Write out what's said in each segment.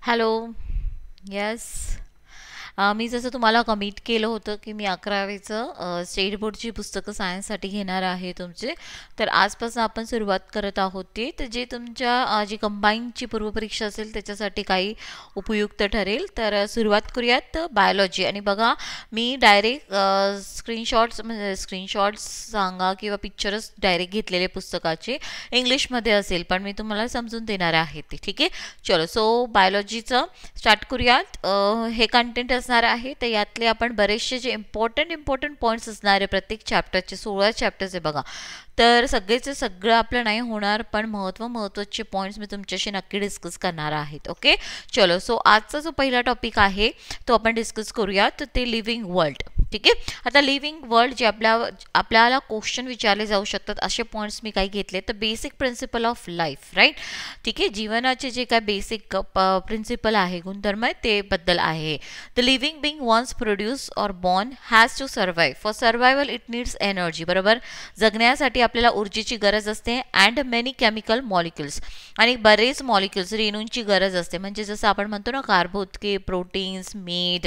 Hello. Yes. मी जसं तुम्हाला commit केलं होतं की मी 11वीचं स्टेट बोर्डची पुस्तकं सायन्ससाठी घेणार आहे तुमचे. तर आजपासून आपण सुरुवात करत आहोत ते तर जे तुमच्या जी कंबाईनची पूर्वपरीक्षा असेल त्याच्यासाठी काही उपयुक्त ठरेल. तर सुरुवात करूयात बायोलॉजी. आणि बघा, मी डायरेक्ट स्क्रीनशॉट्स म्हणजे स्क्रीनशॉट्स सांगा किंवा पिक्चरच डायरेक्ट घेतलेले पुस्तकाचे इंग्लिशमध्ये असेल, पण मी तुम्हाला समजून देणार आहे ते. ठीक आहे, चलो. सो बायोलॉजीचं स्टार्ट करूयात. हे कंटेंट असणार आहे, तर यातले आपण बरेचसे जे इम्पॉर्टंट पॉईंट्स असणार आहे प्रत्येक चॅप्टरचे. 16 चॅप्टर्स आहे बघा. तर सगळेचे सगळं आपलं नाही होणार, पण महत्त्वाचे पॉईंट्स मी तुमच्याशी नक्की डिस्कस करणार आहेत. ओके, चलो. सो आजचा जो पहिला टॉपिक आहे तो आपण डिस्कस करूयात, तर ते लिव्हिंग वर्ल्ड. ठीक आहे. आता लिव्हिंग वर्ल्ड जे आपल्याला क्वेश्चन विचारले जाऊ शकतात असे पॉईंट्स मी काही घेतले. तर basic principle of life, right. ठीक आहे, जीवनाचे जे काय बेसिक प्रिन्सिपल आहे, गुणधर्म आहे, ते बद्दल आहे. The living being once produce or born has to survive. For survival it needs energy. बरोबर, जगण्यासाठी आपल्याला ऊर्जेची गरज असते. अँड मेनी केमिकल मॉलिक्युल्स, आणि बरेच मॉलिक्युल्स रेणूंची गरज असते. म्हणजे जसं आपण म्हणतो ना, कार्बोदके, प्रोटीन्स, मीठ,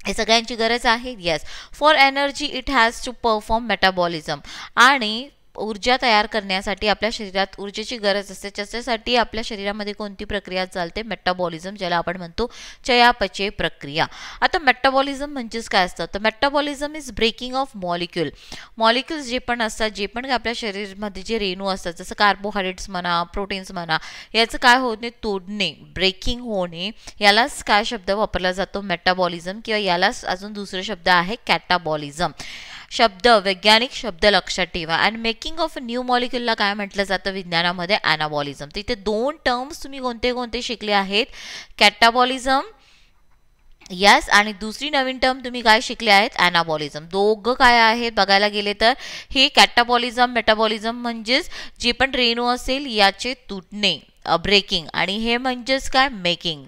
हे सगळ्यांची गरज आहे. Yes. For energy it has to perform metabolism. आणि ऊर्जा तयार करण्यासाठी आपल्या शरीरात ऊर्जेची गरज असते. त्याच्यासाठी आपल्या शरीरामध्ये कोणती प्रक्रिया चालते? मेटाबॉलिझम, ज्याला आपण म्हणतो चयापचय प्रक्रिया. आता मेटाबॉलिझम म्हणजेच काय असतं? तर metabolism is breaking of molecules जे पण असतात, जे पण आपल्या शरीरामध्ये जे रेणू असतात, जसं कार्बोहायड्रेट्स म्हणा, प्रोटीन्स म्हणा, याचं काय होणे? तोडणे, ब्रेकिंग होणे. यालाच काय शब्द वापरला जातो? मेटाबॉलिझम. किंवा यालाच अजून दुसरा शब्द आहे कॅटाबॉलिझम. शब्द, वैज्ञानिक शब्द लक्षात ठेवा. And making of a new मॉलिक्युलला काय म्हटलं जातं विज्ञानामध्ये? अॅनाबॉलिझम. तर इथे दोन टर्म्स तुम्ही कोणते कोणते शिकले आहेत? कॅटाबॉलिझम, यस. आणि दुसरी नवीन टर्म तुम्ही काय शिकले आहेत? अॅनाबॉलिझम. दोघं काय आहेत बघायला गेले तर? हे कॅटाबॉलिझम, मेटाबॉलिझम म्हणजेच जे पण रेणू असेल याचे तुटणे, ब्रेकिंग. आणि हे म्हणजेच काय? मेकिंग,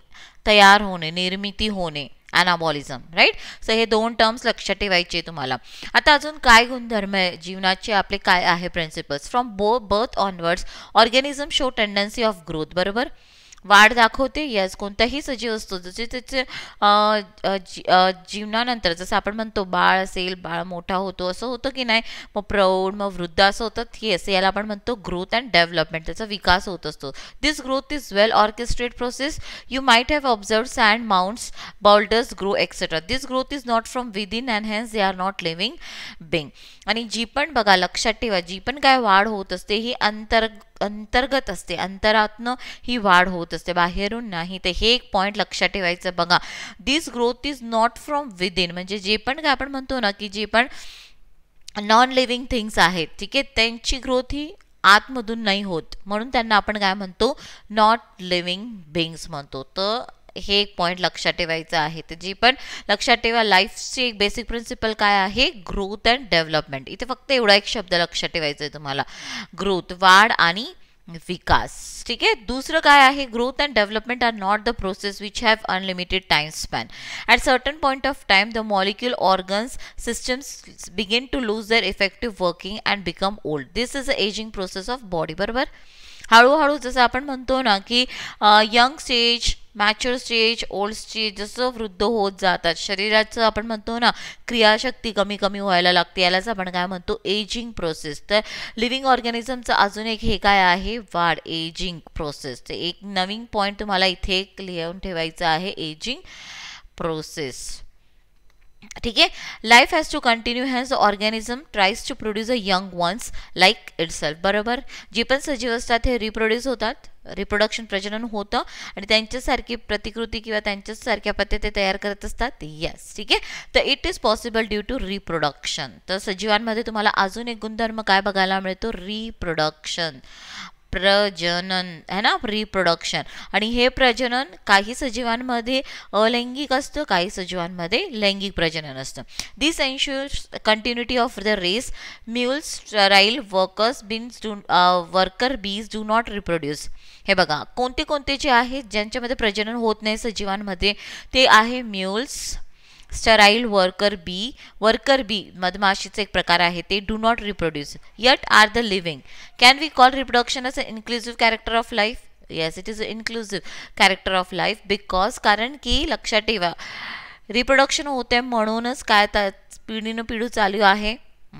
तयार होणे, निर्मिती होणे, अॅनाबॉलिझम, राईट. सो हे दोन टर्म्स लक्षात ठेवायचे तुम्हाला. आता अजून काय गुणधर्म आहे जीवनाचे आपले? काय आहे principles? From birth onwards organism show tendency of growth. बरोबर, वाढ दाखवते. यस. कोणताही सजीव असतो जसे त्याचे जीवनानंतर, जसं आपण म्हणतो बाळ असेल, बाळ मोठा होतो, असं होतं की नाही? मग प्रौढ, मग वृद्ध असं होतं. येस, याला आपण म्हणतो ग्रोथ अँड डेव्हलपमेंट. त्याचा विकास होत असतो. This growth is well orchestrate process. You might have observe sand mounts, boulders grow etcetera. This growth is not from within and hence they are not living being. आणि जी पण बघा, लक्षात ठेवा, जी पण काय वाढ होत असते ही अंतर्गत असते. अंतरातनं ही वाढ होत असते, बाहेरून नाही. तर हे एक पॉईंट लक्षात ठेवायचं बघा. This growth is not from within. म्हणजे जे पण काय आपण म्हणतो ना की जे पण नॉन लिव्हिंग थिंग्स आहेत, ठीक आहे, त्यांची ग्रोथ ही आतमधून नाही होत, म्हणून त्यांना आपण काय म्हणतो? नॉट लिव्हिंग बिंग्स म्हणतो. तर हे एक पॉईंट लक्षात ठेवायचं आहे. तर जी पण लक्षात ठेवा, लाईफची एक बेसिक प्रिन्सिपल काय आहे? Growth and development. इथे फक्त एवढा एक शब्द लक्षात ठेवायचा आहे तुम्हाला, ग्रोथ, वाढ आणि विकास. ठीक आहे. दुसरं काय आहे? Growth and development are not the process which have unlimited time span. At certain point of time the molecule organs systems begin to lose their effective working and become old. This is a ageing process of body. बरोबर, हळूहळू जसं आपण म्हणतो ना की young stage, mature stage, old stage, जसं वृद्ध होत जातात शरीराचं आपण म्हणतो ना क्रियाशक्ती कमी कमी व्हायला लागते, यालाच आपण काय म्हणतो? Ageing process. तर लिव्हिंग ऑर्गॅनिझमचं अजून एक हे काय आहे? वाढ, एजिंग प्रोसेस. तर एक नवीन पॉईंट तुम्हाला इथे लिहून ठेवायचं आहे, एजिंग प्रोसेस. ठीक आहे. Life has to continue has organism tries to produce a young ones like itself. बरोबर, जे पण सजीव असतात हे रिप्रोड्यूस होतात, रिप्रोडक्शन, प्रजनन होतं, आणि त्यांच्यासारखी प्रतिकृती किंवा त्यांच्यासारख्या पद्धती तयार करत असतात. येस, ठीक आहे. तर it is possible due to reproduction. तर सजीवांमध्ये तुम्हाला अजून एक गुणधर्म काय बघायला मिळतो? रिप्रोडक्शन, प्रजनन, है ना, रिप्रोडक्शन. आणि हे प्रजनन काही सजीवांमध्ये अलैंगिक असतं, काही सजीवांमध्ये लैंगिक प्रजनन असतं. This ensures continuity of the race. Mules, sterile worker bees do not reproduce. हे बघा, कोणते कोणते जे आहेत ज्यांच्यामध्ये प्रजनन होत नाही सजीवांमध्ये, ते आहे म्युल्स, स्टराईल, वर्कर बी मधमाशीचे एक प्रकार आहे, ते do not reproduce, yet are the living. Can we call reproduction as a inclusive character of life? Yes, it is a inclusive character of life because कारण की लक्षात ठेवा रिप्रोडक्शन होते म्हणूनच काय पिढीनं पिढी चालू आहे.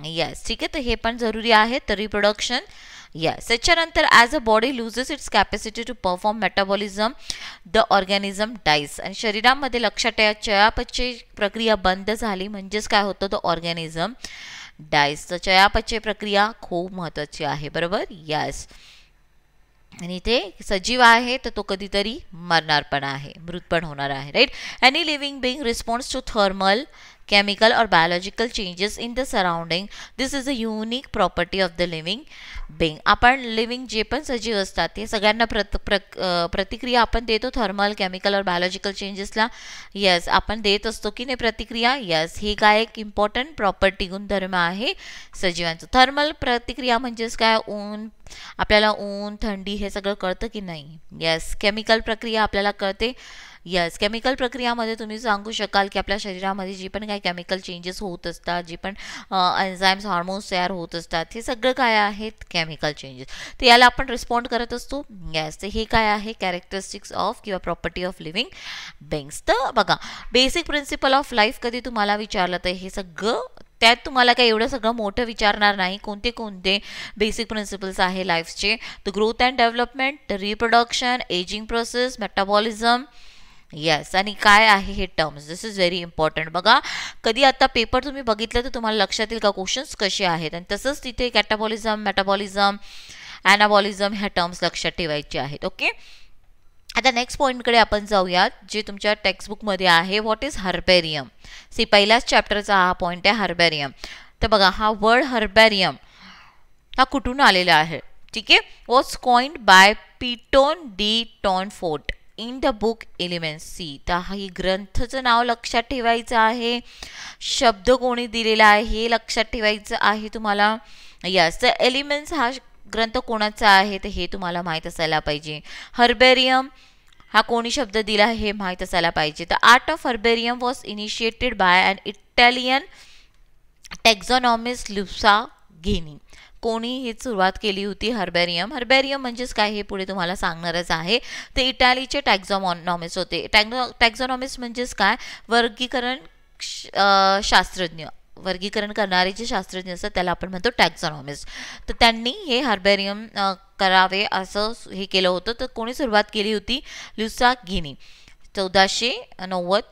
येस, ठीक आहे, तर हे पण जरुरी आहे. तर रिप्रोडक्शन येस. त्याच्यानंतर as a body loses its capacity to perform metabolism the organism dies. आणि शरीरामध्ये लक्षात ठेवा चयापचय प्रक्रिया बंद झाली म्हणजेच काय होतं, द ऑर्गॅनिझम डाईज. तर चयापचय प्रक्रिया खूप महत्त्वाची आहे. बरोबर, येस. आणि ते सजीव आहे तर तो कधीतरी मरणार पण आहे, मृत पण होणार आहे. Right. Any living being response to thermal chemical or biological changes in the surrounding. This is a unique property of the living being. आपण लिव्हिंग जे पण सजीव असतात ते सगळ्यांना प्रतिक्रिया आपण देतो थर्मल केमिकल और बायोलॉजिकल चेंजेसला. यस, आपण देत असतो की नाही प्रतिक्रिया. यस, ही काय एक इम्पॉर्टंट प्रॉपर्टी गुणधर्म आहे सजीवांचं. थर्मल प्रतिक्रिया म्हणजेच काय, ऊन, आपल्याला ऊन थंडी हे सगळं कळतं की नाही. यस, केमिकल प्रक्रिया आपल्याला कळते. यस, केमिकल प्रक्रियामध्ये तुम्ही सांगू शकाल की आपल्या शरीरामध्ये जी पण काही केमिकल चेंजेस होत असतात, जी पण एन्झाईम्स हार्मोन्स तयार होत असतात, हे सगळं काय आहेत केमिकल चेंजेस. तर याला आपण रिस्पॉन्ड करत असतो. यस, तर हे काय आहे कॅरेक्टरिस्टिक्स ऑफ किंवा प्रॉपर्टी ऑफ लिव्हिंग बिंग्स. तर बघा बेसिक प्रिन्सिपल ऑफ लाईफ कधी तुम्हाला विचारलं तर हे सगळं त्यात तुम्हाला काही एवढं सगळं मोठं विचारणार नाही. कोणते कोणते बेसिक प्रिन्सिपल्स आहे लाईफचे, तर growth and development, reproduction, ageing process, metabolism. Yes, आणि काय आहे हे terms, this is very important. बघा कधी आता पेपर तुम्ही बघितलं तर तुम्हाला लक्षात येईल का क्वेश्चन्स कसे आहेत. आणि तसंच तिथे कॅटाबॉलिझम, मेटाबॉलिझम, ॲनाबॉलिझम ह्या टर्म्स लक्षात ठेवायचे आहेत. ओके, आता नेक्स्ट पॉईंटकडे आपण जाऊयात जे तुमच्या टेक्स्टबुकमध्ये आहे. What is herbarium. सी पहिल्याच चॅप्टरचा हा पॉईंट आहे हर्बेरियम. तर बघा हा वर्ड हर्बेरियम हा कुठून आलेला आहे. ठीक आहे, was coined by Pitton de Tournefort in the book Elements. See, तर ही ग्रंथचं नाव लक्षात ठेवायचं आहे. शब्द कोणी दिलेला आहे हे लक्षात ठेवायचं आहे तुम्हाला. यस, तर एलिमेंट्स हा ग्रंथ कोणाचा आहे तर हे तुम्हाला माहीत असायला पाहिजे. हर्बेरियम हा कोणी शब्द दिला हे माहीत असायला पाहिजे. The art of herbarium was initiated by an Italian taxonomist Luca Ghini. कोणी ही सुरुवात केली होती हर्बेरियम. हर्बेरियम म्हणजेच काय हे पुढे तुम्हाला सांगणारच आहे. ते इटालीचे टॅक्झॉनॉमिस्ट होते. टॅक्झॉनॉमिस्ट म्हणजेच काय, वर्गीकरण शास्त्रज्ञ, वर्गीकरण करणारे जे शास्त्रज्ञ असतात त्याला आपण म्हणतो टॅक्झॉनॉमिस्ट. तर त्यांनी हे हर्बेरियम करावे असं हे केलं होतं. तर कोणी सुरुवात केली होती, लुसा घेनी. 1490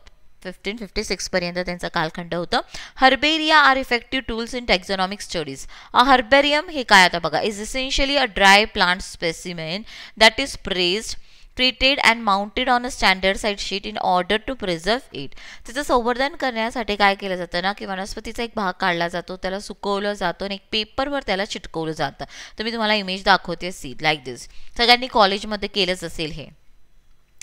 1556 पर्यंत त्यांचा कालखंड होतं. Herbaria are effective tools in taxonomic studies. Herbarium हे काय आता बघा, is essentially a dry plant specimen that is pressed, treated and mounted on a standard side sheet in order to preserve it. त्याचं संवर्धन करण्यासाठी काय केलं जातं ना की वनस्पतीचा एक भाग काढला जातो, त्याला सुकवलं जातं आणि एक पेपरवर त्याला चिटकवलं जातं. तर मी तुम्हाला इमेज दाखवते. सी लाईक दिस. सगळ्यांनी कॉलेजमध्ये केलंच असेल हे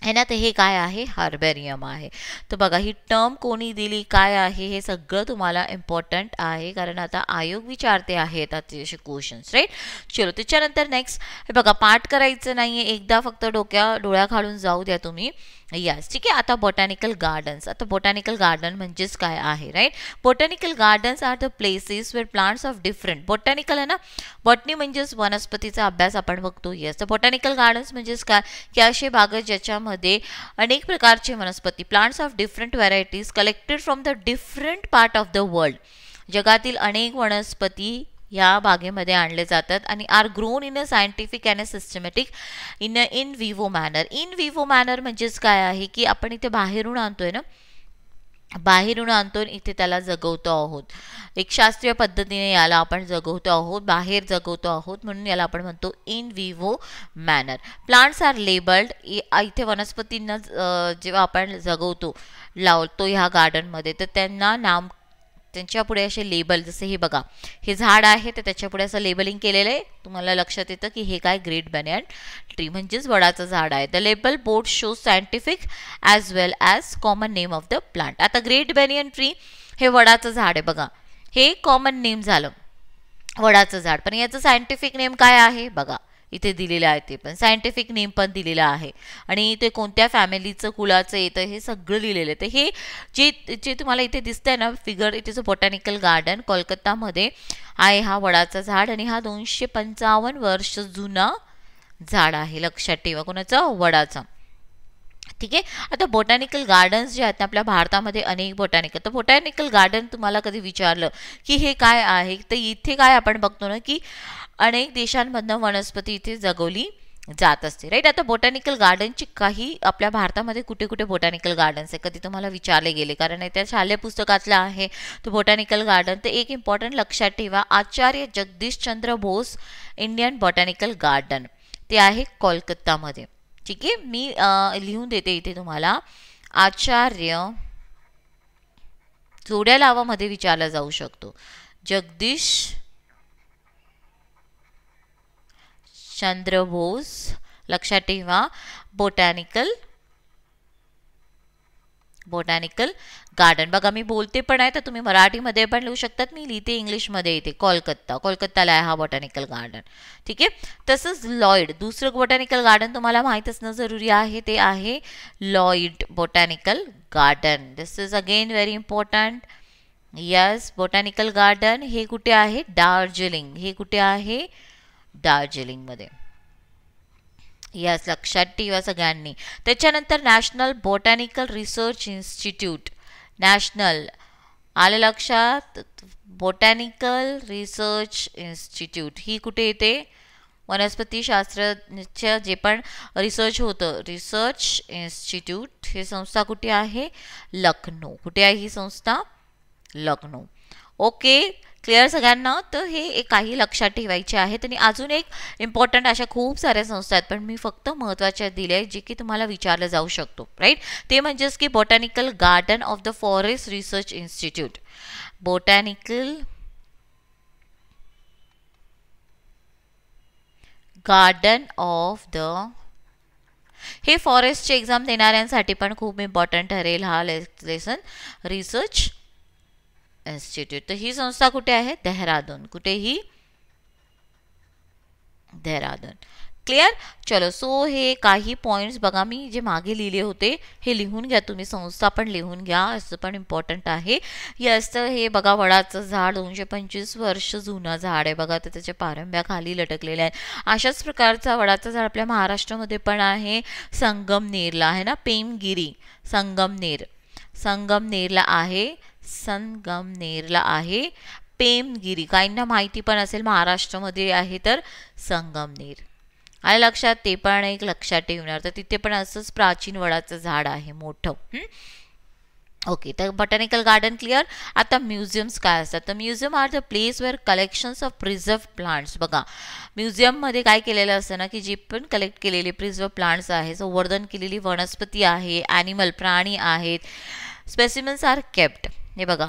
है ना. तर हे काय आहे, हर्बेरियम आहे. तर बघा ही टर्म कोणी दिली, काय आहे, हे सगळं तुम्हाला इम्पॉर्टंट आहे कारण आता आयोग विचारते आहेत असे क्वेश्चन्स. राईट. चलो त्याच्यानंतर नेक्स्ट हे बघा पाठ करायचं नाही आहे, एकदा फक्त डोळ्या खालून जाऊ द्या तुम्ही. यस, ठीक आहे. आता बॉटॅनिकल गार्डन्स. आता बॉटॅनिकल गार्डन म्हणजेच काय आहे. Right. Botanical gardens are the places where plants of different, botanical आहे ना, बॉटनी म्हणजेच वनस्पतीचा अभ्यास आपण बघतो. येस, तर बॉटॅनिकल गार्डन्स म्हणजेच काय की असे बाग ज्याच्यामध्ये अनेक प्रकारचे वनस्पती, plants of different varieties collected from the different part of the world, जगातील अनेक वनस्पती या बागेमध्ये आणले जातात आणि are grown in a scientific and a systematic in vivo manner. In vivo manner म्हणजेच काय आहे की आपण इथे बाहेरून आणतोय ना, बाहेरून आणतो इथे त्याला जगवतो आहोत. एक शास्त्रीय पद्धतीने याला आपण जगवतो आहोत, बाहेर जगवतो आहोत, म्हणून याला आपण म्हणतो in vivo manner. Plants are labelled. इथे वनस्पतींना जेव्हा आपण जगवतो, लावतो ह्या गार्डनमध्ये, तर त्यांना नाम, त्यांच्या पुढे असे लेबल, जसे हे बघा हे झाड आहे तर त्याच्या पुढे असं लेबलिंग केलेलं आहे. तुम्हाला लक्षात येतं की हे काय, ग्रेट बॅनियन ट्री म्हणजेच वडाचं झाड आहे. The label board shows scientific as well as common name of the plant. आता ग्रेट बॅनियन ट्री हे वडाचं झाड आहे बघा, हे कॉमन नेम झालं वडाचं झाड, पण याचं सायंटिफिक नेम काय आहे बघा इथे दिलेलं आहे. ते पण सायंटिफिक नेम पण दिलेलं आहे आणि ते कोणत्या फॅमिलीचं कुळाचं येतं हे सगळं लिहिलेलं आहे. तर हे जे तुम्हाला इथे दिसतंय ना figure, it is a botanical garden, कोलकातामध्ये आहे हा वडाचा झाड आणि हा 255 वर्ष जुना झाड आहे, लक्षात ठेवा. कोणाचं? वडाचं. ठीक आहे. आता बोटॅनिकल गार्डन्स जे आहेत ना आपल्या भारतामध्ये अनेक बोटॅनिकल, तर बोटॅनिकल गार्डन तुम्हाला कधी विचारलं की हे काय आहे, तर इथे काय आपण बघतो ना की अनेक देशांमधनं वनस्पती इथे जगवली जात असते, राईट. आता बोटॅनिकल गार्डनची काही आपल्या भारतामध्ये कुठे कुठे बोटॅनिकल गार्डन्स आहे कधी तुम्हाला विचारले गेले, कारण त्या शालेय पुस्तकातलं आहे तो बोटॅनिकल गार्डन. तर एक इम्पॉर्टंट लक्षात ठेवा, Acharya Jagadishchandra Bose Indian botanical garden, ते आहे कोलकातामध्ये. ठीक आहे. मी लिहून देते इथे तुम्हाला, आचार्य जोड्या लावामध्ये विचारला जाऊ शकतो, जगदीश चंद्र बोस, लक्षात ठेवा, बोटॅनिकल गार्डन. बघा मी बोलते पण आहे, तर तुम्ही मराठीमध्ये पण लिहू शकतात, मी लिहिते इंग्लिशमध्ये येते. कोलकाताला आहे हा बॉटॅनिकल गार्डन. ठीक आहे. तसंच लॉईड, दुसरं बॉटॅनिकल गार्डन तुम्हाला माहीत असणं जरुरी आहे, ते आहे Lloyd botanical garden. This is again very important. Yes, botanical garden हे कुठे आहे? दार्जिलिंग. हे कुठे आहे? दार्जिलिंगमध्ये. यस, लक्षात ठेवा सगळ्यांनी. त्याच्यानंतर national botanical research institute, national, आलं लक्षात, बॉटॅनिकल रिसर्च इन्स्टिट्यूट ही कुठे येते? वनस्पती शास्त्राचं जे पण रिसर्च होतं, रिसर्च इन्स्टिट्यूट, ही संस्था कुठे आहे? लखनौ. कुठे आहे ही संस्था? लखनौ. ओके, क्लिअर सगळ्यांना. तर हे काही लक्षात ठेवायचे आहेत. आणि अजून एक इम्पॉर्टंट अशा खूप साऱ्या संस्था आहेत, पण मी फक्त महत्त्वाच्या दिल्या आहेत जे की तुम्हाला विचारलं जाऊ शकतो, राईट. ते म्हणजेच की botanical garden of the forest research institute, botanical garden of the, हे फॉरेस्टची एक्झाम देणाऱ्यांसाठी पण खूप इम्पॉर्टंट ठरेल हा लेसन, रिसर्च इन्स्टिट्यूट. तर ही संस्था कुठे आहे? देहरादून. कुठेही? देहरादून. क्लिअर. चलो, सो हे काही पॉइंट्स बघा मी जे मागे लिहिले होते हे लिहून घ्या तुम्ही, संस्था पण लिहून घ्या, असं पण इम्पॉर्टंट आहे. यस, तर हे बघा वडाचं झाड 225 वर्ष जुनं झाड आहे बघा, तर त्याच्या पारंब्या खाली लटकलेल्या आहेत. अशाच प्रकारचा वडाचं झाड आपल्या महाराष्ट्रामध्ये पण आहे, संगमनेरला आहे ना, पेमगिरी, संगमनेरला आहे, संगमनेरला आहे पेमगिरी. काहींना माहिती पण असेल महाराष्ट्रामध्ये आहे तर संगमनेर, आलं लक्षात. ते पण एक लक्षात ठेवणार. तर तिथे पण असंच प्राचीन वडाचं झाड आहे मोठं. ओके, तर बॉटॅनिकल गार्डन क्लिअर. आता म्युझियम्स काय असतात? तर museum are the place where collections of preserve plants. बघा म्युझियममध्ये काय केलेलं असतं ना की जे पण कलेक्ट केलेले प्रिझर्व प्लांट्स आहे, संवर्धन केलेली वनस्पती आहे, ॲनिमल, प्राणी आहेत, स्पेसिमेन्स आर केप्ट. हे बघा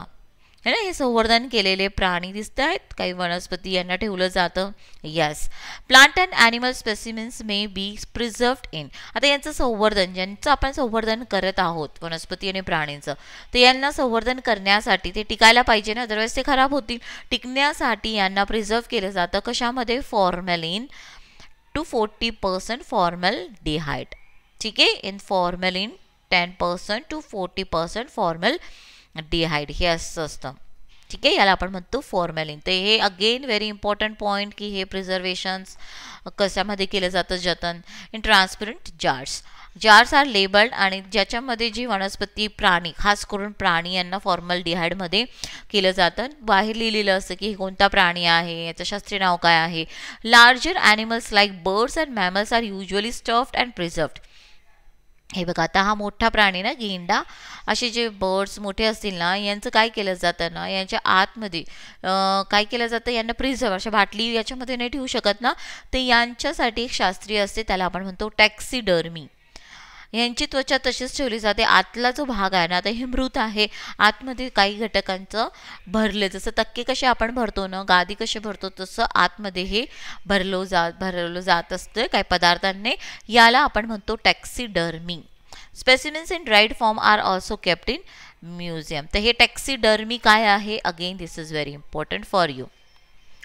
है ना, हे संवर्धन केलेले प्राणी दिसत आहेत, काही वनस्पती यांना ठेवलं जातं. Yes, plant and animal specimens may be preserved in. आता यांचं संवर्धन, ज्यांचं आपण संवर्धन करत आहोत वनस्पती आणि प्राणींचं, तर यांना संवर्धन करण्यासाठी ते टिकायला पाहिजे ना, अदरवाईज ते खराब होतील. टिकण्यासाठी यांना प्रिझर्व केलं जातं कशामध्ये? फॉर्मॅलिन टू 40% फॉर्मलडिहाइड. ठीक आहे, इन फॉर्मॅलिन 10% to 40% फॉर्मलडिहाइड हे असं असतं. ठीक आहे, याला आपण म्हणतो फॉर्मॅलिन. तर हे अगेन व्हेरी इम्पॉर्टंट पॉईंट की हे प्रिझर्वेशन्स कशामध्ये केलं जातं? जतन in transparent jars are labelled, आणि ज्याच्यामध्ये जी वनस्पती, प्राणी, खास करून प्राणी यांना फॉर्मलडिहाइडमध्ये केलं जातं. बाहेर लिहिलेलं असतं की हे कोणता प्राणी आहे, याचं शास्त्रीय नाव काय आहे. Larger animals like birds and mammals are usually stuffed and preserved. हे बघा, आता हा मोठा प्राणी ना, गेंडा, असे जे बर्ड्स मोठे असतील ना, यांचं काय केलं जातं ना, यांच्या आतमध्ये काय केलं जातं, यांना प्रिझर्व, अशा बाटली याच्यामध्ये नाही ठेवू शकत ना, तर यांच्यासाठी एक शास्त्रीय असते, त्याला आपण म्हणतो टॅक्सिडर्मी. यांची त्वचा तशीच ठेवली जाते. आतला जो भाग आहे ना, आता हे मृत आहे, आतमध्ये काही घटकांचं भरले, जसं तक्के कसे आपण भरतो ना, गादी कसे भरतो, तसं आतमध्ये हे भरलं जात असतं काही पदार्थांनी. याला आपण म्हणतो taxidermy. Specimens in dried form are also kept in museum. तर हे टॅक्सिडर्मी काय आहे? Again this is very important for you.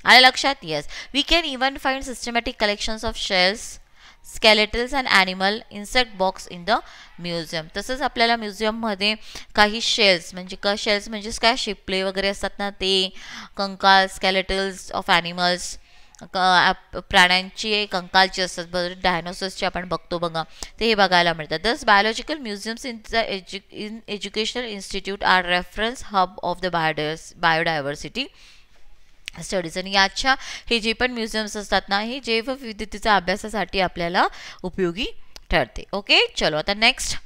आलं लक्षात? Yes, we can even find systematic collections of shells, skeletals and animal insect box in the museum. तसंच आपल्याला म्युझियममध्ये काही शेल्स, म्हणजे शेल्स म्हणजेच काय, शिपले वगैरे असतात ना, ते कंकाल, स्केलेटल्स ऑफ ॲनिमल्स, प्राण्यांची कंकालची असतात बरं, डायनोसॉर्सचे आपण बघतो बघा, ते हे बघायला मिळतात. Thus biological museums in educational institute are reference hub of the biodiversity studies. आणि याच्या हे जे पण म्युझियम्स असतात ना, हे जैवविविधतेच्या अभ्यासासाठी आपल्याला उपयोगी ठरते. ओके, चलो आता नेक्स्ट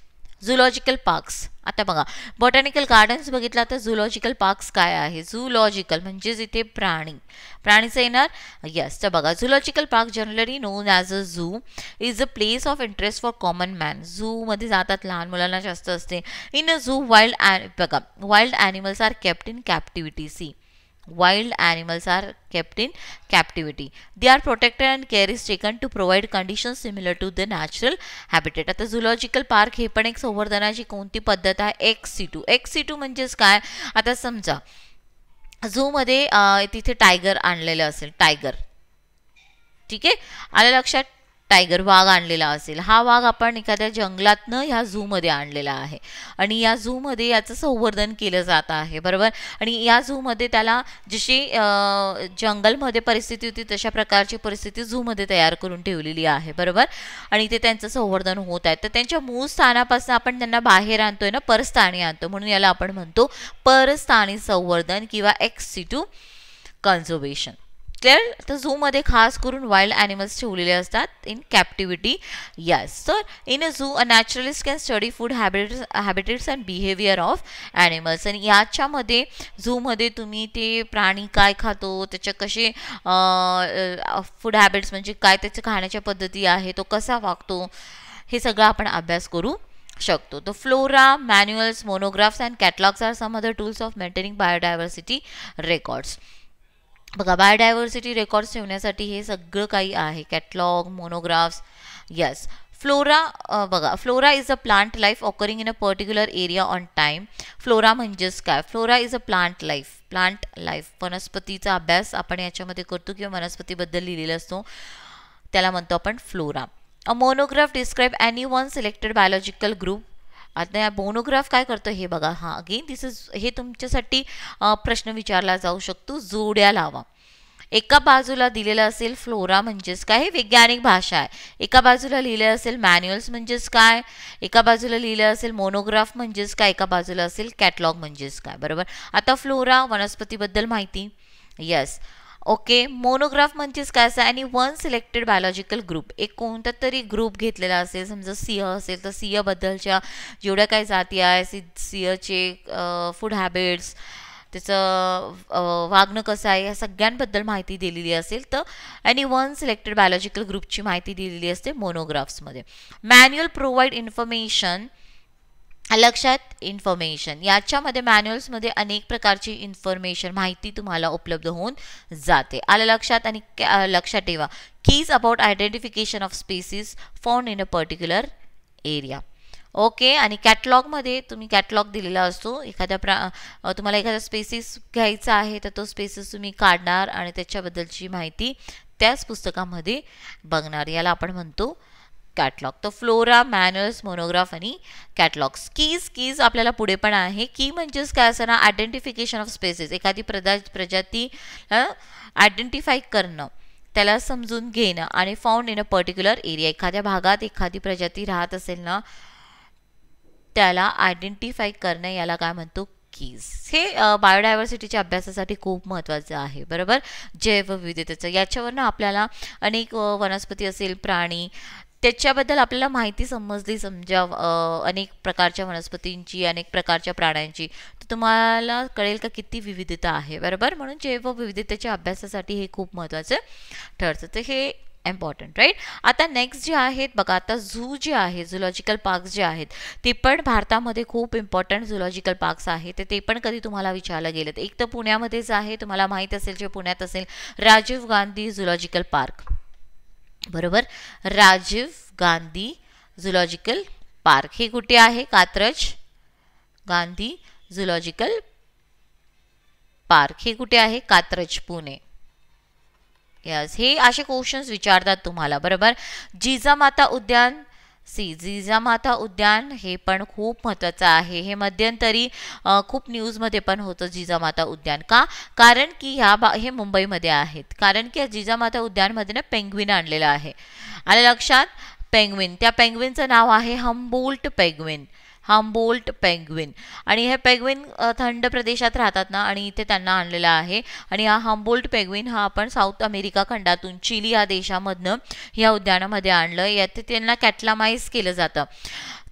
झुलॉजिकल पार्क्स. आता बघा, बॉटॅनिकल गार्डन्स बघितला तर झुलॉजिकल पार्क्स काय आहे. झुलॉजिकल म्हणजेच इथे प्राणीचं येणार. येस, तर बघा, zoological park generally known as a zoo is a place of interest for common man. झूमध्ये जातात, लहान मुलांना जास्त असते. In a zoo wild animals are kept in captivity. See, wild animals are kept in captivity. They are protected and care is taken to provide conditions similar to the natural habitat. आता zoological park हे पण एक संवर्धनाची कोणती पद्धत आहे. X-C-to म्हणजेच काय, आता समजा झूमध्ये तिथे टायगर आणलेलं असेल, टायगर, ठीक आहे, आलं लक्षात, टायगर वाघ आणलेला असेल. हा वाघ आपण एखाद्या जंगलातनं ह्या झूमध्ये आणलेला आहे आणि या झूमध्ये याचं संवर्धन केलं जात आहे, बरोबर. आणि या झूमध्ये त्याला जशी जंगलमध्ये परिस्थिती होती तशा प्रकारची परिस्थिती झूमध्ये तयार करून ठेवलेली आहे, बरोबर. आणि ते त्यांचं संवर्धन होत आहे. तर त्यांच्या मूळ स्थानापासून आपण त्यांना बाहेर आणतोय ना, परस्थानी आणतो, म्हणून याला आपण म्हणतो परस्थानी संवर्धन किंवा एक्स-सी-टू कन्झर्वेशन. क्लिअर. तर झूमध्ये खास करून वाईल्ड ॲनिमल्स ठेवलेले असतात इन कॅप्टिव्हिटी. यस, तर in a zoo a naturalist can study food habitats and behaviour of animals. आणि याच्यामध्ये झूमध्ये तुम्ही ते प्राणी काय खातो, त्याच्या कसे फूड हॅबिट्स म्हणजे काय त्याच्या खाण्याच्या पद्धती आहे, तो कसा वागतो, हे सगळं आपण अभ्यास करू शकतो. तर flora, manuals, monographs and catalogues are some other tools of maintaining biodiversity records. बघा, बायोडायव्हर्सिटी रेकॉर्ड्स ठेवण्यासाठी हे सगळं काही आहे, कॅटलॉग, मोनोग्राफ्स. Yes, flora. बघा, flora is a plant life occurring in a particular area on time. Flora म्हणजेच काय, flora is a plant life वनस्पतीचा अभ्यास आपण याच्यामध्ये करतो किंवा वनस्पतीबद्दल लिहिलेला असतो, त्याला म्हणतो आपण flora. A monograph describe any one selected biological group. आता या मोनोग्राफ काय करतो हे बघा. हां, अगेन दिस इज, हे तुमच्यासाठी प्रश्न विचारला जाऊ शकतो. जोड्या लावा. एका बाजूला दिलेलं असेल फ्लोरा म्हणजेच काय, हे वैज्ञानिक भाषा आहे. एका बाजूला लिहिलं असेल मॅन्युअल्स म्हणजेच काय, एका बाजूला लिहिलं असेल मोनोग्राफ म्हणजेच काय, एका बाजूला असेल कॅटलॉग म्हणजेच काय, बरोबर. आता फ्लोरा वनस्पतीबद्दल माहिती. Yes, okay. मोनोग्राफ म्हणजेच काय असं, आणि वन सिलेक्टेड बायोलॉजिकल ग्रुप, एक कोणता तरी ग्रुप घेतलेला असेल. समजा सिंह असेल तर सिंहबद्दलच्या जेवढ्या काही जाती आहे, सिंहचे फूड हॅबिट्स, त्याचं वागणं कसं आहे, या सगळ्यांबद्दल माहिती दिलेली असेल तर आणि वन सिलेक्टेड बायोलॉजिकल ग्रुपची माहिती दिलेली असते मोनोग्राफ्समध्ये. Manual provide information. लक्षात, इन्फॉर्मेशन याच्यामध्ये मॅन्युअल्समध्ये अनेक प्रकारची इन्फॉर्मेशन माहिती तुम्हाला उपलब्ध होऊन जाते, आलं लक्षात. आणि लक्षात ठेवा, keys about identification of species found in a particular area. Okay. आणि कॅटलॉगमध्ये तुम्ही कॅटलॉग दिलेला असतो, तुम्हाला एखादा स्पेसिस घ्यायचा आहे तर तो स्पेसिस तुम्ही काढणार आणि त्याच्याबद्दलची माहिती त्याच पुस्तकामध्ये बघणार, याला आपण म्हणतो कॅटलॉग. तर फ्लोरा, मॅन्युअल्स, मोनोग्राफ आणि कॅटलॉग्स. कीज आपल्याला पुढे पण आहे. की म्हणजेच काय असं ना, आयडेंटिफिकेशन ऑफ स्पेसिस, एखादी प्रजाती आयडेंटिफाय करणं, त्याला समजून घेणं. आणि found in a particular area, एखाद्या भागात एखादी प्रजाती राहत असेल ना, त्याला आयडेंटिफाय करणं, याला काय म्हणतो, कीज. हे बायोडायव्हर्सिटीच्या अभ्यासासाठी खूप महत्त्वाचं आहे, बरोबर. जैवविविधतेचं, याच्यावरनं आपल्याला अनेक वनस्पती असेल, प्राणी, त्याच्याबद्दल आपल्याला माहिती समजली, अनेक प्रकारच्या वनस्पतींची, अनेक प्रकारच्या प्राण्यांची, तर तुम्हाला कळेल का किती विविधता आहे, बरोबर. म्हणून जैवविविधतेच्या अभ्यासासाठी हे खूप महत्त्वाचं ठरतं. तर हे इम्पॉर्टंट, राईट. आता नेक्स्ट जे आहेत बघा, आता झू जे आहे, झुलॉजिकल पार्क्स जे आहेत ते पण भारतामध्ये खूप इम्पॉर्टंट झुलॉजिकल पार्क्स आहेत. तर ते पण कधी तुम्हाला विचारलं गेलं, एक तर पुण्यामध्येच आहे, तुम्हाला माहीत असेल जे पुण्यात असेल, राजीव गांधी झुलॉजिकल पार्क, बरोबर. राजीव गांधी झुलॉजिकल पार्क हे कुठे आहे, कात्रज. गांधी झुलॉजिकल पार्क हे कुठे आहे, कात्रज, पुणे. यस, हे असे क्वेश्चन्स विचारतात तुम्हाला, बरोबर. जिजामाता उद्यान जिजामाता उद्यान हे पण खूप महत्त्वाचं आहे. हे मध्यंतरी खूप न्यूजमध्ये पण होतं जिजामाता उद्यान. का? कारण की हे मुंबईमध्ये आहेत. कारण की जिजामाता उद्यानमध्ये ना पेंग्विन आणलेलं आहे. आलं लक्षात? पेंग्विन. त्या पेंग्विनचं नाव आहे हम्बोल्ट पेंग्विन. Humboldt penguin. आणि हे पेंग्विन थंड प्रदेशात राहतात ना, आणि इथे त्यांना आणलेला आहे. आणि हा हम्बोल्ट पेंग्विन हा आपण साऊथ अमेरिका खंडातून चिली या देशामधनं या उद्यानामध्ये आणलं. यात त्यांना कॅटलामाइज केलं जातं.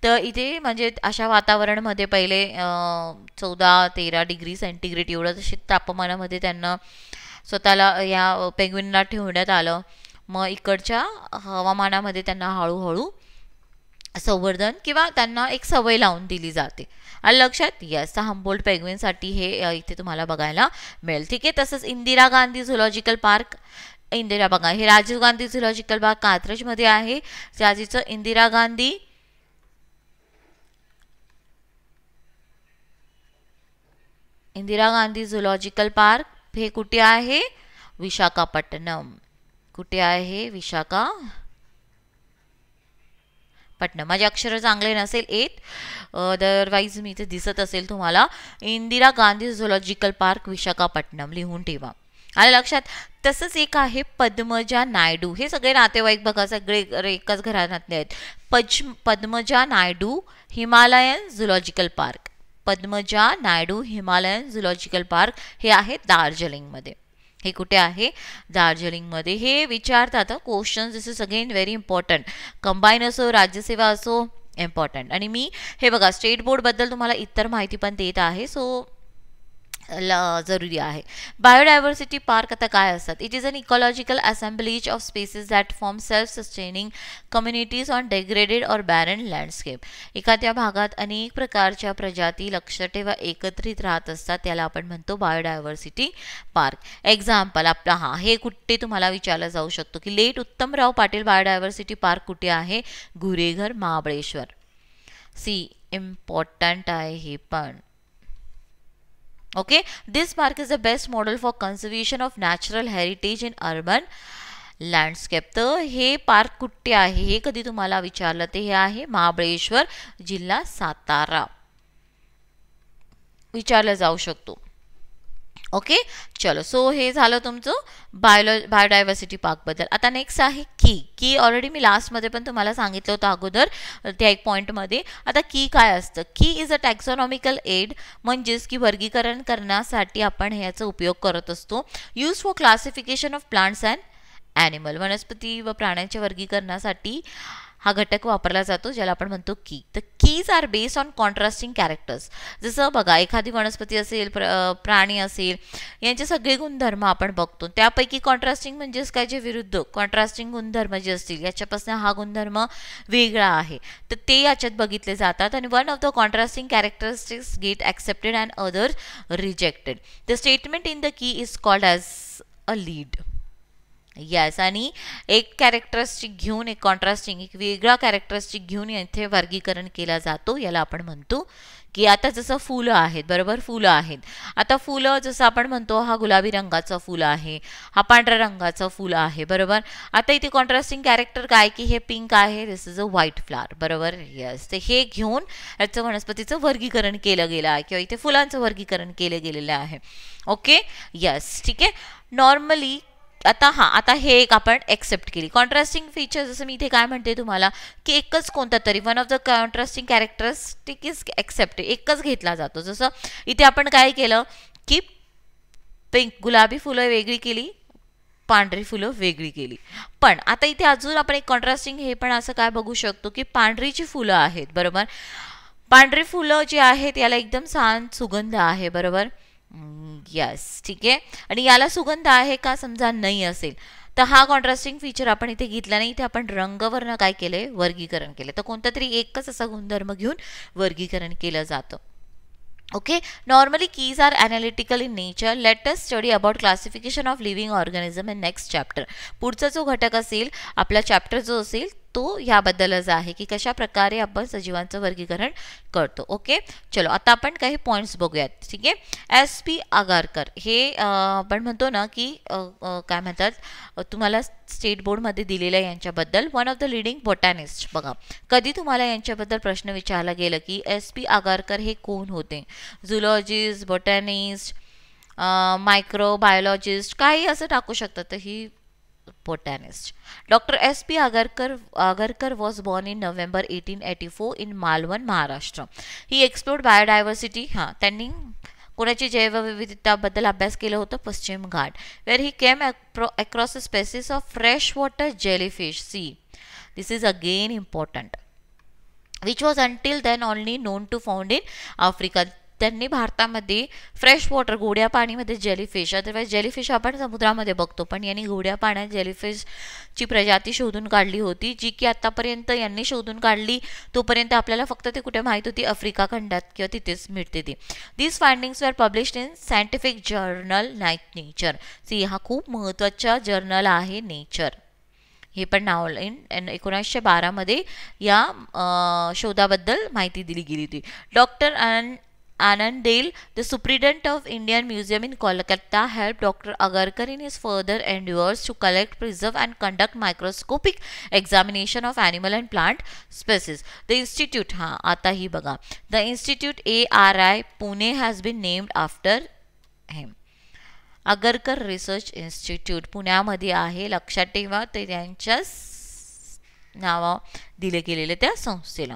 तर इथे म्हणजे अशा वातावरणामध्ये पहिले 14-13 डिग्री सेंटीग्रेड एवढं तसे तापमानामध्ये त्यांना स्वतःला या पेंग्विनला ठेवण्यात आलं. मग इकडच्या हवामानामध्ये त्यांना हळूहळू संवर्धन किंवा त्यांना एक सवय लावून दिली जाते. आलं लक्षात? यस. हम्बोल्ट पेंग्विनसाठी हे इथे तुम्हाला बघायला मिळेल. ठीक आहे. तसंच इंदिरा गांधी झुलॉजिकल पार्क. इंदिरा बघा, हे राजीव गांधी झुलॉजिकल पार्क कात्रजमध्ये आहे. ज्याचं इंदिरा गांधी झुलॉजिकल पार्क हे कुठे आहे? विशाखापट्टणम. कुठे आहे? विशाखापट्टणम. माझे अक्षर चांगले नसेल येत, अदरवाईज मी इथे दिसत असेल तुम्हाला. इंदिरा गांधी झुलॉजिकल पार्क विशाखापट्टणम लिहून ठेवा. आलं लक्षात? तसंच एक आहे पद्मजा नायडू. हे सगळे नातेवाईक बघा, सगळे एकाच घराण्यातले आहेत. Padmaja Naidu Himalayan zoological park. Padmaja Naidu Himalayan zoological park हे आहे दार्जिलिंगमध्ये. हे कुठे आहे? दार्जिलिंगमध्ये. हे विचारतात questions. This is again very important. Combine असो, राज्यसेवा असो, इम्पॉर्टंट. आणि मी हे बघा स्टेट बोर्डबद्दल तुम्हाला इतर माहिती पण देत आहे, सो जरुरी आहे. बायोडायव्हर्सिटी पार्क आता काय असतात? It is an ecological assemblies of species that form self sustaining communities on degraded or barren landscape. एखाद्या भागात अनेक प्रकारच्या प्रजाती, लक्ष ठेवा, एकत्रित राहत असतात. त्याला आपण म्हणतो बायोडायव्हर्सिटी पार्क. एक्झाम्पल आपला हे कुठे तुम्हाला विचारलं जाऊ शकतो की let Uttamrao Patil biodiversity park कुठे आहे? गुरेघर, महाबळेश्वर. इम्पॉर्टंट आहे हे पण. Okay, this park is the best model for conservation of natural heritage in urban landscape. तर हे पार्क कुठे आहे हे कधी तुम्हाला विचारलं तर हे आहे महाबळेश्वर, जिल्हा सातारा. विचारलं जाऊ शकतो. ओके, चलो. सो हे झालं तुमचं बायोडायव्हर्सिटी पार्कबद्दल. आता नेक्स्ट आहे की ऑलरेडी मी लास्टमध्ये पण तुम्हाला सांगितलं होतं अगोदर त्या एक पॉईंटमध्ये. आता की काय असतं? की इज अ टॅक्सॉनॉमिकल एड, म्हणजेच की वर्गीकरण करण्यासाठी आपण ह्याचा उपयोग करत असतो. Use for classification of plants and animal. वनस्पती व प्राण्यांच्या वर्गीकरणासाठी हा घटक वापरला जातो, ज्याला आपण म्हणतो की. तर keys are based on contrasting characters. जसं बघा एखादी वनस्पती असेल, प्राणी असेल, यांचे सगळे गुणधर्म आपण बघतो. त्यापैकी कॉन्ट्रास्टिंग म्हणजेच काय? जे विरुद्ध कॉन्ट्रास्टिंग गुणधर्म जे असतील, याच्यापासून हा गुणधर्म वेगळा आहे, तर ते याच्यात बघितले जातात. आणि one of the contrasting characteristics get accepted and other rejected. The statement in the key is called as a lead. Yes. आणि एक कॅरेक्टरिस्टिक घेऊन, एक कॉन्ट्रास्टिंग, एक वेगळा कॅरेक्टरिस्टिक घेऊन इथे वर्गीकरण केला जातो. याला आपण म्हणतो की आता जसं फुलं आहेत, बरोबर, फुलं आहेत. आता फुलं जसं आपण म्हणतो हा गुलाबी रंगाचं फुलं आहे, हा पांढऱ्या रंगाचं फुलं आहे, बरोबर. आता इथे कॉन्ट्रास्टिंग कॅरेक्टर काय की हे पिंक आहे, दिस इज अ व्हाईट फ्लावर, बरोबर. यस. तर हे घेऊन याचं वनस्पतीचं वर्गीकरण केलं गेलं आहे किंवा इथे फुलांचं वर्गीकरण केलं गेलेलं आहे. ओके, यस, ठीक आहे. नॉर्मली आता हे एक आपण एक्सेप्ट केली. कॉन्ट्रास्टिंग फीचर जसं मी इथे काय म्हणते तुम्हाला की एकच कोणता तरी one of the contrasting characteristic is accepted, एकच घेतला जातो. जसं इथे आपण काय केलं की पिंक, गुलाबी फुलं वेगळी केली, पांढरी फुलं वेगळी केली. पण आता इथे अजून आपण एक कॉन्ट्रास्टिंग हे पण असं काय बघू शकतो की पांढरीची फुलं आहेत, बरोबर. पांढरी फुलं जी आहेत याला एकदम छान सुगंध आहे, बरोबर. यस, ठीक आहे. आणि याला सुगंध आहे का समजा नाही असेल तर हा कॉन्ट्रास्टिंग फीचर आपण इथे घेतला नाही. इथे आपण रंगवर्ण काय केले? वर्गीकरण केले. तर कोणता तरी एकच असा गुणधर्म घेऊन वर्गीकरण केलं जातं. Okay, normally keys are analytical in nature. Let us study about classification of living organism in next chapter. पुढचा जो घटक असेल आपला चॅप्टर जो असेल तो याबद्दलच आहे की कशा प्रकारे आपण सजीवांचं वर्गीकरण करतो. ओके, चलो आता आपण काही पॉईंट्स बघूयात. ठीक आहे, SP आगरकर हे आपण म्हणतो ना की काय म्हणतात, तुम्हाला स्टेट बोर्डमध्ये दिलेलं यांच्याबद्दल वन ऑफ द लिडिंग बॉटॅनिस्ट. बघा, कधी तुम्हाला यांच्याबद्दल प्रश्न विचारला गेला की SP आगरकर हे कोण होते, झुलॉजिस्ट, बॉटॅनिस्ट, मायक्रोबायोलॉजिस्ट, काही असं टाकू शकतात. तर ही botanist. Dr. S.P. Agarkar was born in November 1884 in Malwan, Maharashtra. He explored biodiversity. त्यांनी कोणाची जैवविविधताबद्दल अभ्यास केला होता, पश्चिम घाट. Where he came across a species of freshwater jellyfish. See, this is again important, which was until then only known to found in Africa. त्यांनी भारतामध्ये fresh water, गोड्या पाणीमध्ये जेलीफिश, अदरवाईज जेलीफिश आपण समुद्रामध्ये बघतो, पण यांनी गोड्या पाण्यात जेलीफिशची प्रजाती शोधून काढली होती, जी की आतापर्यंत यांनी शोधून काढली तोपर्यंत आपल्याला फक्त ते कुठे माहीत होती, आफ्रिका खंडात किंवा तिथेच मिळते ती. These findings were published in scientific journal Nature. See, हा खूप महत्त्वाचा जर्नल आहे नेचर. हे पण नाव 1912 मध्ये या शोधाबद्दल माहिती दिली गेली होती. Doctor Anand Dale, the superintendent of Indian Museum in Kolkata, helped Dr. Agarkar in his further endeavors to collect, preserve and conduct microscopic examination of animal and plant species. The institute, आता ही बघा, the institute ARI Pune has been named after him. Agarkar research institute पुण्यामध्ये आहे, लक्षात ठेवा. ते त्यांच्याच नावा दिले गेलेले त्या संस्थेला.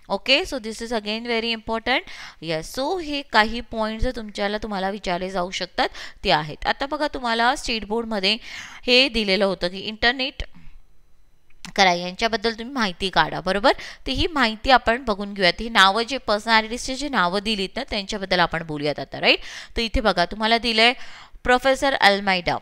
Okay, so this is again very important. Yes, so हे काही पॉईंट्स तुम्हाला विचारले जाऊ शकतात ते आहेत. आता बघा, तुम्हाला स्टेट बोर्डमध्ये हे दिलेलं होतं की इंटरनेट करा, यांच्याबद्दल तुम्ही माहिती काढा, बरोबर. तर ही माहिती आपण बघून घेऊयात. ही नावं जे पर्सनॅलिटीजचे जे नावं दिलीत ना त्यांच्याबद्दल आपण बोलूयात आता, राईट. तर इथे बघा, तुम्हाला दिलंय प्रोफेसर अल्मेडा.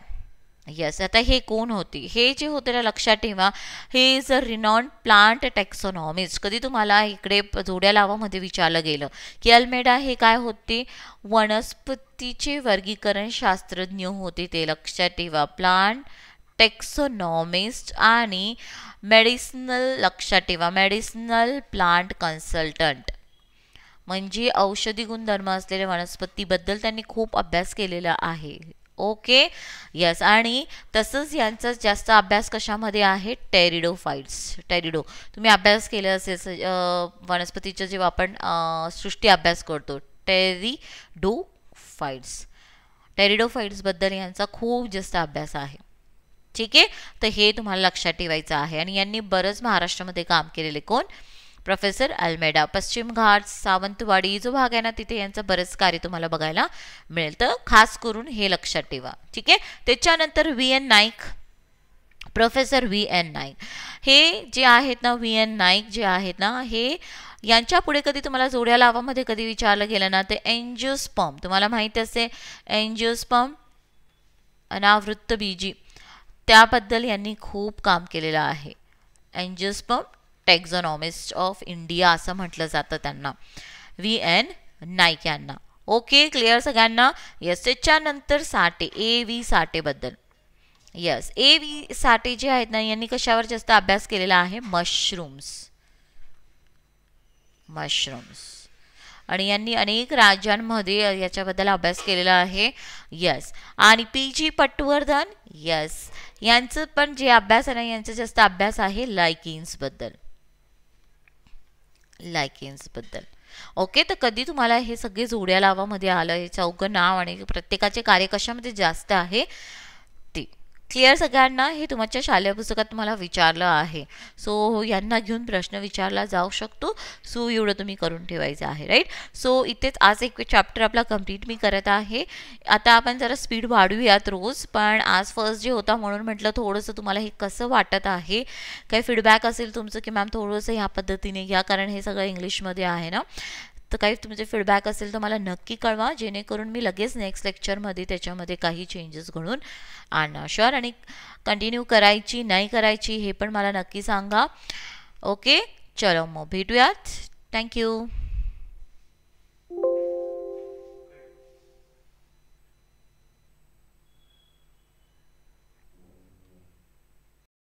येस, आता हे कोण होती, हे जे होते ना लक्षात ठेवा, हे इज अ रिनॉन्ड प्लांट टॅक्सॉनॉमिस्ट. कधी तुम्हाला इकडे जोड्या लावामध्ये विचारलं गेलं की अल्मेडा हे काय होते, वनस्पतीचे वर्गीकरण शास्त्रज्ञ होते ते, लक्षात ठेवा. प्लांट टॅक्सॉनॉमिस्ट आणि मेडिसिनल, लक्षात ठेवा, मेडिसिनल प्लांट कन्सल्टंट, म्हणजे औषधी गुणधर्म असलेल्या वनस्पतीबद्दल त्यांनी खूप अभ्यास केलेला आहे. Okay, yes. आणि तसंच यांचा जास्त अभ्यास कशामध्ये आहे, टेरिडोफाइट्स. टेरिडो तुम्ही अभ्यास केला असेल वनस्पतीचं, जेव्हा आपण सृष्टी अभ्यास करतो, टेरिडोफाइट्सबद्दल यांचा खूप जास्त अभ्यास आहे. ठीक आहे, तर हे तुम्हाला लक्षात ठेवायचं आहे. आणि यांनी बरंच महाराष्ट्रामध्ये काम केलेले कोण, प्रोफेसर अल्मेडा. पश्चिम घाट, सावंतवाडी जो भाग आहे ना तिथे यांचं बरेच कार्य तुम्हाला बघायला मिळेल, तर खास करून हे लक्षात ठेवा. ठीक आहे, त्याच्यानंतर VN Naik, professor VN Naik. हे जे आहेत ना, VN नाईक जे आहेत ना, हे यांच्या पुढे कधी तुम्हाला जोड्या लावामध्ये कधी विचारलं गेलं ना, ते एंजिओस्पर्म, तुम्हाला माहिती असेल एंजिओस्पर्म अनावृत्त बीजी, त्याबद्दल यांनी खूप काम केलेलं आहे. एंजिओस्पर्म टॅक्सॉनॉमिस्ट ऑफ इंडिया असं म्हटलं जातं त्यांना, VN नाईक यांना. ओके, क्लिअर सगळ्यांना. येस, त्याच्यानंतर साठे, AV साठेबद्दल. येस, AV साठे जे आहेत ना, यांनी कशावर जास्त अभ्यास केलेला आहे, मशरूम्स. आणि यांनी अनेक राज्यांमध्ये याच्याबद्दल अभ्यास केलेला आहे. येस, आणि PG पटवर्धन, येस, यांचं पण जे अभ्यास आहे ना, यांचा जास्त अभ्यास आहे लायकिन्सबद्दल. ओके, तर कधी तुम्हाला हे सगळे जोड्या लावामध्ये आलं, हे चौघं नाव आणि प्रत्येकाचे कार्य कशामध्ये जास्त आहे ते क्लिअर सगळ्यांना. हे तुमच्या शालेय पुस्तकात तुम्हाला विचारलं आहे, सो यांना घेऊन प्रश्न विचारला जाऊ शकतो. सो एवढं तुम्ही करून ठेवायचं आहे, राईट. सो इथेच आज एक चॅप्टर आपला कंप्लीट मी करत आहे. आता आपण जरा स्पीड वाढवूयात रोज, पण आज फर्स्ट डे होता म्हणून म्हटलं थोडंसं तुम्हाला हे कसं वाटत आहे, काही फीडबॅक असेल तुमचं की मॅम थोडंसं ह्या पद्धतीने घ्या, कारण हे सगळं इंग्लिशमध्ये आहे ना. तर काही तुमचे फीडबॅक असेल तर मला नक्की कळवा, जेणेकरून मी लगेच नेक्स्ट लेक्चरमध्ये त्याच्यामध्ये काही चेंजेस घडून आणणार. शुअर. आणि कंटिन्यू करायची नाही करायची हे पण मला नक्की सांगा. ओके, चलो मग भेटूयात. थँक्यू.